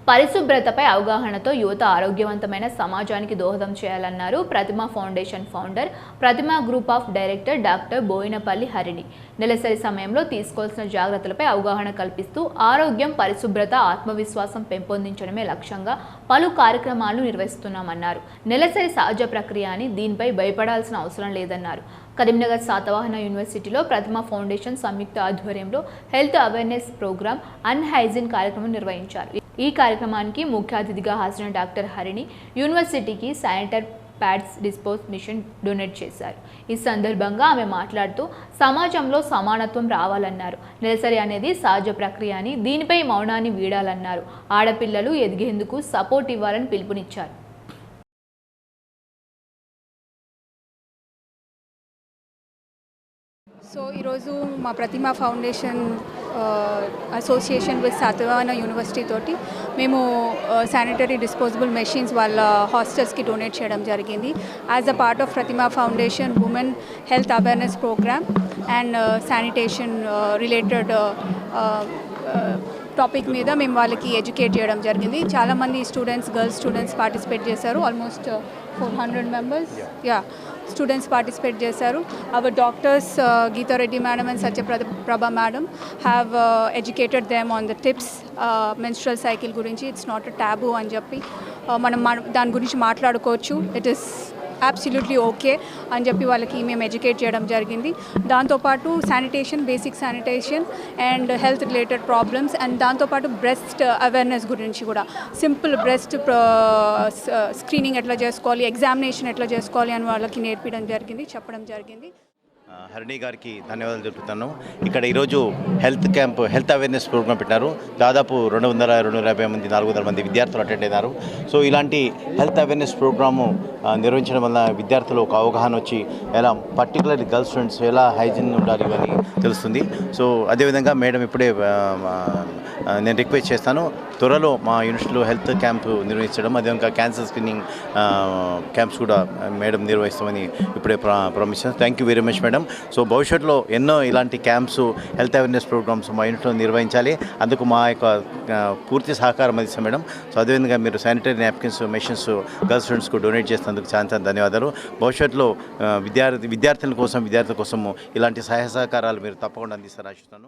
పరిశుభ్రతపై అవగాహనతో యువత ఆరోగ్యవంతమైన సమాజానికి దోహదం చేయాలన్నారు Pratima foundation founder, Pratima group of director doctor Boinapalli Harini. నెలసరి సమయంలో తీసుకోవాల్సిన జాగ్రత్తలపై అవగాహన కల్పిస్తూ ఆరోగ్యం, పరిశుభ్రత, ఆత్మవిశ్వాసం పెంపొందించడమే లక్ష్యంగా పలు కార్యక్రమాలు నిర్వహిస్తున్నామన్నారు. నెలసరి సహజ ప్రక్రియ అని దీనిపై భయపడాల్సిన అవసరం లేదన్నారు. కరీంనగర్ శాతవాహన యూనివర్సిటీలో ప్రతిమ ఫౌండేషన్ సంయుక్త ఆధ్వర్యంలో హెల్త్ అవేర్నెస్ ప్రోగ్రామ్ అన్ హైజీన్ కార్యక్రమం నిర్వహించారు. ఈ కార్యక్రమానికి ముఖ్య అతిథిగా హాజరైన డాక్టర్ హరిణి యూనివర్సిటీకి sanitary pads dispose machine donate చేశారు. ఈ సందర్భంగా ఆమె మాట్లాడుతూ సమాజంలో సమానత్వం రావాలన్నారు. నెలసరి అనేది సహజ ప్రక్రియ అని దీనిపై మౌనాన్ని వీడాలన్నారు. ఆడపిల్లలు ఎదిగేందుకు సపోర్ట్ ఇవ్వాలని పిలుపునిచ్చారు. సో ఈరోజు మా Pratima foundation association with Satavahana university తోటి మేము శానిటరీ డిస్పోజబుల్ మెషిన్స్ వాళ్ళ హాస్టల్స్కి డొనేట్ చేయడం జరిగింది. As a part of Pratima foundation women health awareness program and sanitation related topic మీద మేము వాళ్ళకి ఎడ్యుకేట్ చేయడం జరిగింది. చాలామంది స్టూడెంట్స్, గర్ల్స్ స్టూడెంట్స్ పార్టిసిపేట్ చేశారు. ఆల్మోస్ట్ 400 మెంబర్స్ స్టూడెంట్స్ పార్టిసిపేట్ చేశారు. Our doctors Geetha Reddy madam and Satyaprabha madam have educated them on the tips menstrual cycle గురించి. It's not a taboo అని చెప్పి మనం దాని గురించి మాట్లాడుకోవచ్చు. ఇట్ ఈస్ అబ్సల్యూట్లీ ఓకే అని చెప్పి వాళ్ళకి మేము ఎడ్యుకేట్ చేయడం జరిగింది. దాంతోపాటు sanitation, basic sanitation and health related problems and దాంతోపాటు బ్రెస్ట్ అవేర్నెస్ గురించి కూడా, సింపుల్ బ్రెస్ట్ స్క్రీనింగ్ ఎట్లా చేసుకోవాలి, ఎగ్జామినేషన్ ఎట్లా చేసుకోవాలి అని వాళ్ళకి నేర్పించడం జరిగింది, చెప్పడం జరిగింది. హరిణి గారికి ధన్యవాదాలు చెప్తున్నాను. ఇక్కడ ఈరోజు హెల్త్ అవేర్నెస్ ప్రోగ్రామ్ పెట్టారు. దాదాపు 250 మంది, 400 మంది విద్యార్థులు అటెండ్ అయినారు. సో ఇలాంటి హెల్త్ అవేర్నెస్ ప్రోగ్రాము నిర్వహించడం వల్ల విద్యార్థులు ఒక అవగాహన వచ్చి ఎలా పర్టికులర్లీ గర్ల్స్ స్టూడెంట్స్ ఎలా హైజీన్ ఉండాలి అని తెలుస్తుంది. సో అదేవిధంగా మేడం ఇప్పుడే నేను రిక్వెస్ట్ చేస్తాను, త్వరలో మా యూనివర్సిటీలో హెల్త్ క్యాంప్ నిర్వహించడం, అదేవిధంగా క్యాన్సర్ స్క్రీనింగ్ క్యాంప్స్ కూడా మేడం నిర్వహిస్తామని ఇప్పుడే ప్రామిస్ చేస్తాను. Thank you very much madam. So భవిష్యత్తులో ఎన్నో ఇలాంటి క్యాంప్స్, హెల్త్ అవేర్నెస్ ప్రోగ్రామ్స్ మా యూనిట్లో నిర్వహించాలి. అందుకు మా యొక్క పూర్తి సహకారం అందిస్తాం మేడం. సో అదేవిధంగా మీరు శానిటరీ నాప్కిన్స్, మెషిన్స్ గర్ల్స్ స్టూడెంట్స్కు డొనేట్ చేసినందుకు చాలా ధన్యవాదాలు. భవిష్యత్తులో విద్యార్థుల కోసం ఇలాంటి సహాయ సహకారాలు మీరు తప్పకుండా అందిస్తారని ఆశిస్తున్నాను.